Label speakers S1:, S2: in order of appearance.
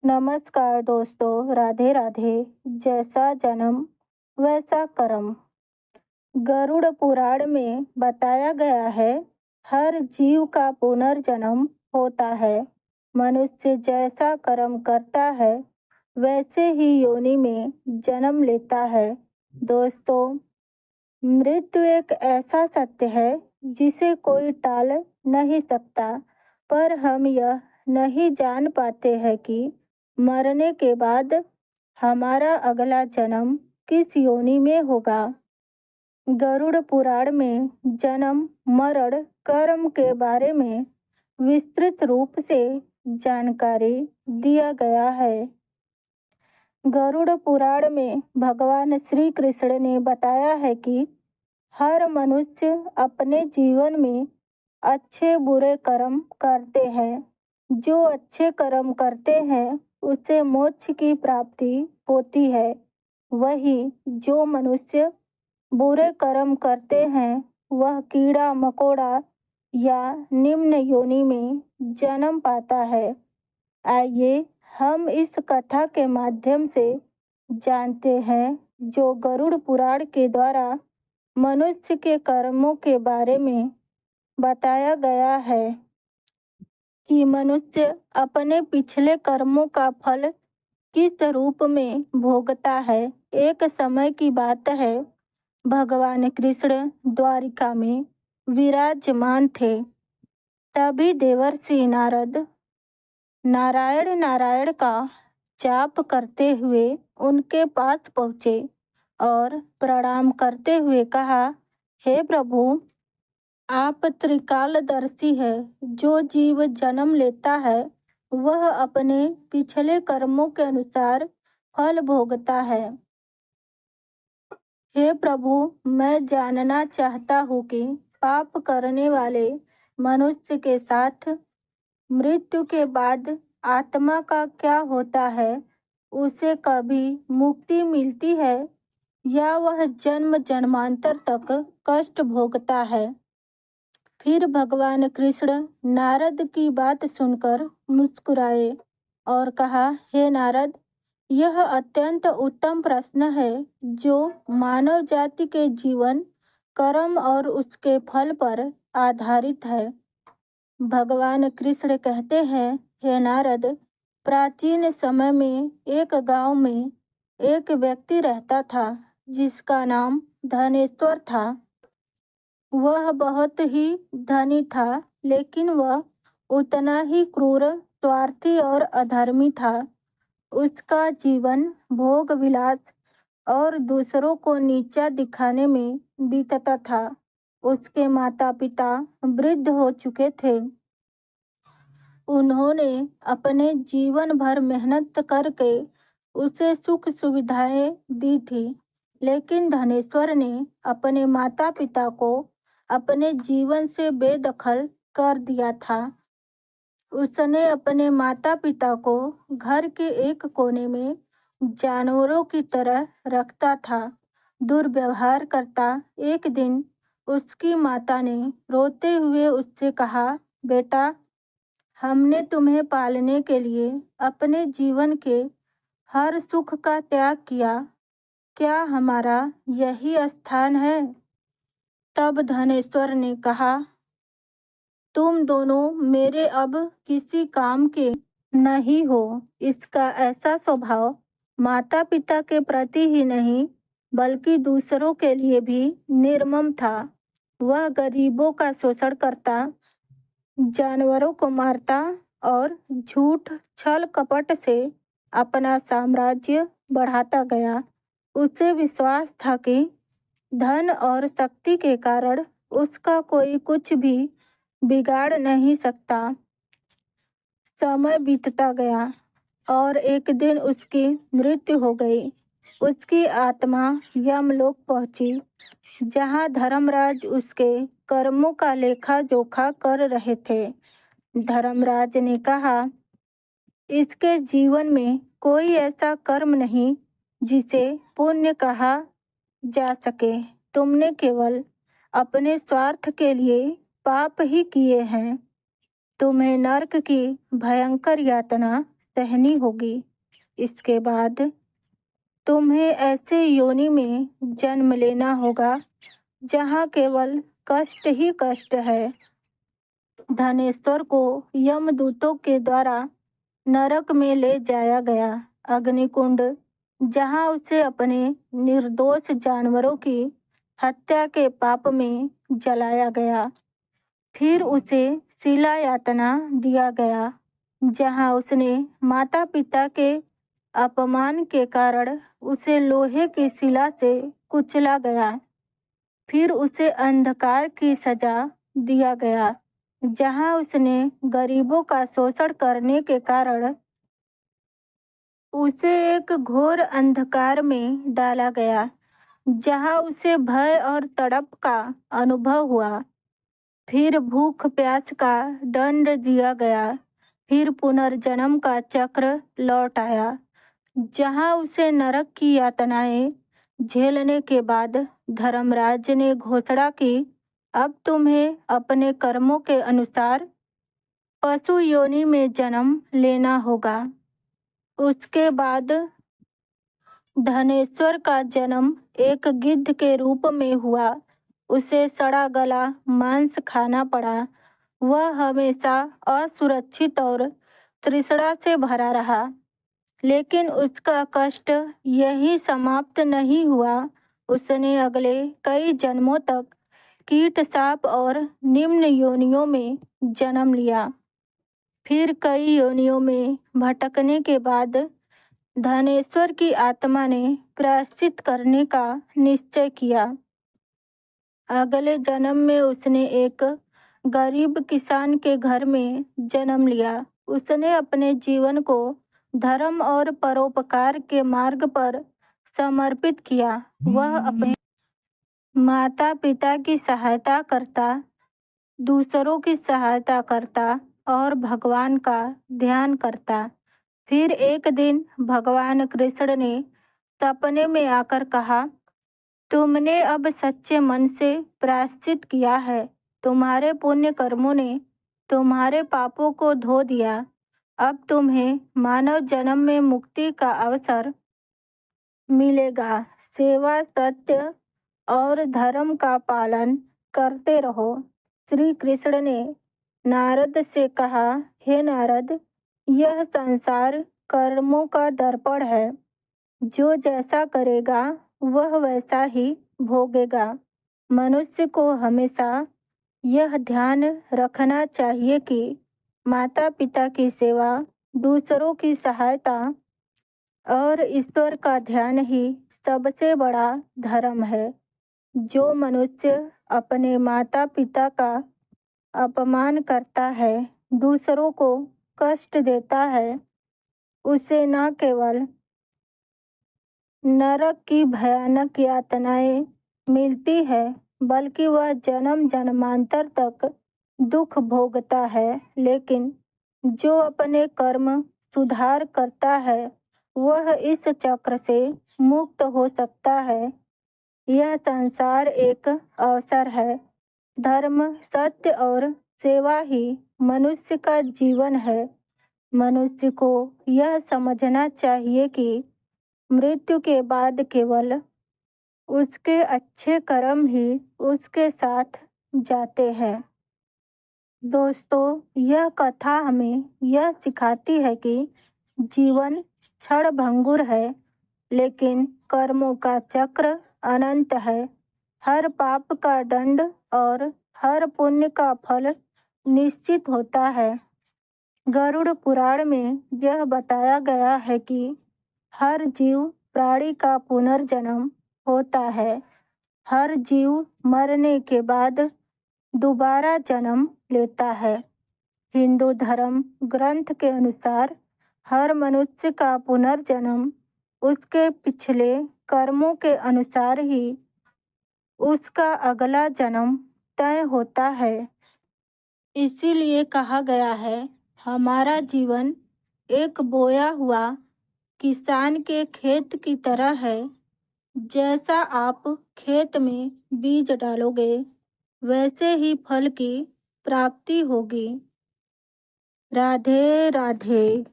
S1: नमस्कार दोस्तों, राधे राधे। जैसा जन्म वैसा कर्म। गरुड़ पुराण में बताया गया है, हर जीव का पुनर्जन्म होता है। मनुष्य जैसा कर्म करता है वैसे ही योनि में जन्म लेता है। दोस्तों, मृत्यु एक ऐसा सत्य है जिसे कोई टाल नहीं सकता, पर हम यह नहीं जान पाते हैं कि मरने के बाद हमारा अगला जन्म किस योनि में होगा। गरुड़ पुराण में जन्म, मरण, कर्म के बारे में विस्तृत रूप से जानकारी दिया गया है। गरुड़ पुराण में भगवान श्री कृष्ण ने बताया है कि हर मनुष्य अपने जीवन में अच्छे बुरे कर्म करते हैं। जो अच्छे कर्म करते हैं उसे मोक्ष की प्राप्ति होती है। वही जो मनुष्य बुरे कर्म करते हैं वह कीड़ा मकोड़ा या निम्न योनि में जन्म पाता है। आइए हम इस कथा के माध्यम से जानते हैं जो गरुड़ पुराण के द्वारा मनुष्य के कर्मों के बारे में बताया गया है कि मनुष्य अपने पिछले कर्मों का फल किस रूप में भोगता है। एक समय की बात है, भगवान कृष्ण द्वारिका में विराजमान थे। तभी देवर्षि नारद नारायण नारायण का जाप करते हुए उनके पास पहुँचे और प्रणाम करते हुए कहा, हे प्रभु, आप त्रिकालदर्शी है। जो जीव जन्म लेता है वह अपने पिछले कर्मों के अनुसार फल भोगता है। हे प्रभु, मैं जानना चाहता हूँ कि पाप करने वाले मनुष्य के साथ मृत्यु के बाद आत्मा का क्या होता है। उसे कभी मुक्ति मिलती है या वह जन्म जन्मांतर तक कष्ट भोगता है। फिर भगवान कृष्ण नारद की बात सुनकर मुस्कुराए और कहा, हे नारद, यह अत्यंत उत्तम प्रश्न है जो मानव जाति के जीवन, कर्म और उसके फल पर आधारित है। भगवान कृष्ण कहते हैं, हे नारद, प्राचीन समय में एक गांव में एक व्यक्ति रहता था जिसका नाम धनेश्वर था। वह बहुत ही धनी था, लेकिन वह उतना ही क्रूर, स्वार्थी और अधर्मी था। उसका जीवन भोग विलास और दूसरों को नीचा दिखाने में बीतता था। उसके माता पिता वृद्ध हो चुके थे। उन्होंने अपने जीवन भर मेहनत करके उसे सुख सुविधाएं दी थी, लेकिन धनेश्वर ने अपने माता पिता को अपने जीवन से बेदखल कर दिया था। उसने अपने माता पिता को घर के एक कोने में जानवरों की तरह रखता था, दुर्व्यवहार करता। एक दिन उसकी माता ने रोते हुए उससे कहा, बेटा, हमने तुम्हें पालने के लिए अपने जीवन के हर सुख का त्याग किया, क्या हमारा यही स्थान है। तब धनेश्वर ने कहा, तुम दोनों मेरे अब किसी काम के नहीं हो। इसका ऐसा स्वभाव माता पिता के प्रति ही नहीं बल्कि दूसरों के लिए भी निर्मम था। वह गरीबों का शोषण करता, जानवरों को मारता और झूठ छल कपट से अपना साम्राज्य बढ़ाता गया। उसे विश्वास था कि धन और शक्ति के कारण उसका कोई कुछ भी बिगाड़ नहीं सकता। समय बीतता गया और एक दिन उसकी मृत्यु हो गई। उसकी आत्मा यमलोक पहुंची, जहां धर्मराज उसके कर्मों का लेखा जोखा कर रहे थे। धर्मराज ने कहा, इसके जीवन में कोई ऐसा कर्म नहीं जिसे पुण्य कहा जा सके। तुमने केवल अपने स्वार्थ के लिए पाप ही किए हैं। तुम्हें नरक की भयंकर यातना सहनी होगी। इसके बाद तुम्हें ऐसे योनि में जन्म लेना होगा जहाँ केवल कष्ट ही कष्ट है। धनेश्वर को यमदूतों के द्वारा नरक में ले जाया गया। अग्निकुंड, जहाँ उसे अपने निर्दोष जानवरों की हत्या के पाप में जलाया गया। फिर उसे शिला यातना दिया गया, जहाँ उसने माता पिता के अपमान के कारण उसे लोहे की शिला से कुचला गया। फिर उसे अंधकार की सजा दिया गया, जहाँ उसने गरीबों का शोषण करने के कारण उसे एक घोर अंधकार में डाला गया, जहाँ उसे भय और तड़प का अनुभव हुआ। फिर भूख प्यास का दंड दिया गया। फिर पुनर्जन्म का चक्र लौट आया, जहाँ उसे नरक की यातनाएं झेलने के बाद धर्मराज ने घोषणा की, अब तुम्हें अपने कर्मों के अनुसार पशु योनि में जन्म लेना होगा। उसके बाद धनेश्वर का जन्म एक गिद्ध के रूप में हुआ। उसे सड़ा गला मांस खाना पड़ा। वह हमेशा असुरक्षित और तृष्णा से भरा रहा। लेकिन उसका कष्ट यही समाप्त नहीं हुआ। उसने अगले कई जन्मों तक कीट, सांप और निम्न योनियों में जन्म लिया। फिर कई योनियों में भटकने के बाद धनेश्वर की आत्मा ने प्रायश्चित करने का निश्चय किया। अगले जन्म में उसने एक गरीब किसान के घर में जन्म लिया। उसने अपने जीवन को धर्म और परोपकार के मार्ग पर समर्पित किया। वह अपने माता पिता की सहायता करता, दूसरों की सहायता करता और भगवान का ध्यान करता। फिर एक दिन भगवान कृष्ण ने सपने में आकर कहा, तुमने अब सच्चे मन से प्रायश्चित किया है। तुम्हारे पुण्य कर्मों ने तुम्हारे पापों को धो दिया। अब तुम्हें मानव जन्म में मुक्ति का अवसर मिलेगा। सेवा, सत्य और धर्म का पालन करते रहो। श्री कृष्ण ने नारद से कहा, हे नारद, यह संसार कर्मों का दर्पण है। जो जैसा करेगा वह वैसा ही भोगेगा। मनुष्य को हमेशा यह ध्यान रखना चाहिए कि माता पिता की सेवा, दूसरों की सहायता और ईश्वर का ध्यान ही सबसे बड़ा धर्म है। जो मनुष्य अपने माता पिता का अपमान करता है, दूसरों को कष्ट देता है, उसे न केवल नरक की भयानक यातनाएं मिलती है, बल्कि वह जन्म जन्मांतर तक दुख भोगता है। लेकिन जो अपने कर्म सुधार करता है, वह इस चक्र से मुक्त हो सकता है। यह संसार एक अवसर है। धर्म, सत्य और सेवा ही मनुष्य का जीवन है। मनुष्य को यह समझना चाहिए कि मृत्यु के बाद केवल उसके अच्छे कर्म ही उसके साथ जाते हैं। दोस्तों, यह कथा हमें यह सिखाती है कि जीवन क्षणभंगुर है, लेकिन कर्मों का चक्र अनंत है। हर पाप का दंड और हर पुण्य का फल निश्चित होता है। गरुड़ पुराण में यह बताया गया है कि हर जीव प्राणी का पुनर्जन्म होता है। हर जीव मरने के बाद दोबारा जन्म लेता है। हिंदू धर्म ग्रंथ के अनुसार हर मनुष्य का पुनर्जन्म उसके पिछले कर्मों के अनुसार ही उसका अगला जन्म तय होता है। इसीलिए कहा गया है, हमारा जीवन एक बोया हुआ किसान के खेत की तरह है। जैसा आप खेत में बीज डालोगे, वैसे ही फल की प्राप्ति होगी। राधे राधे।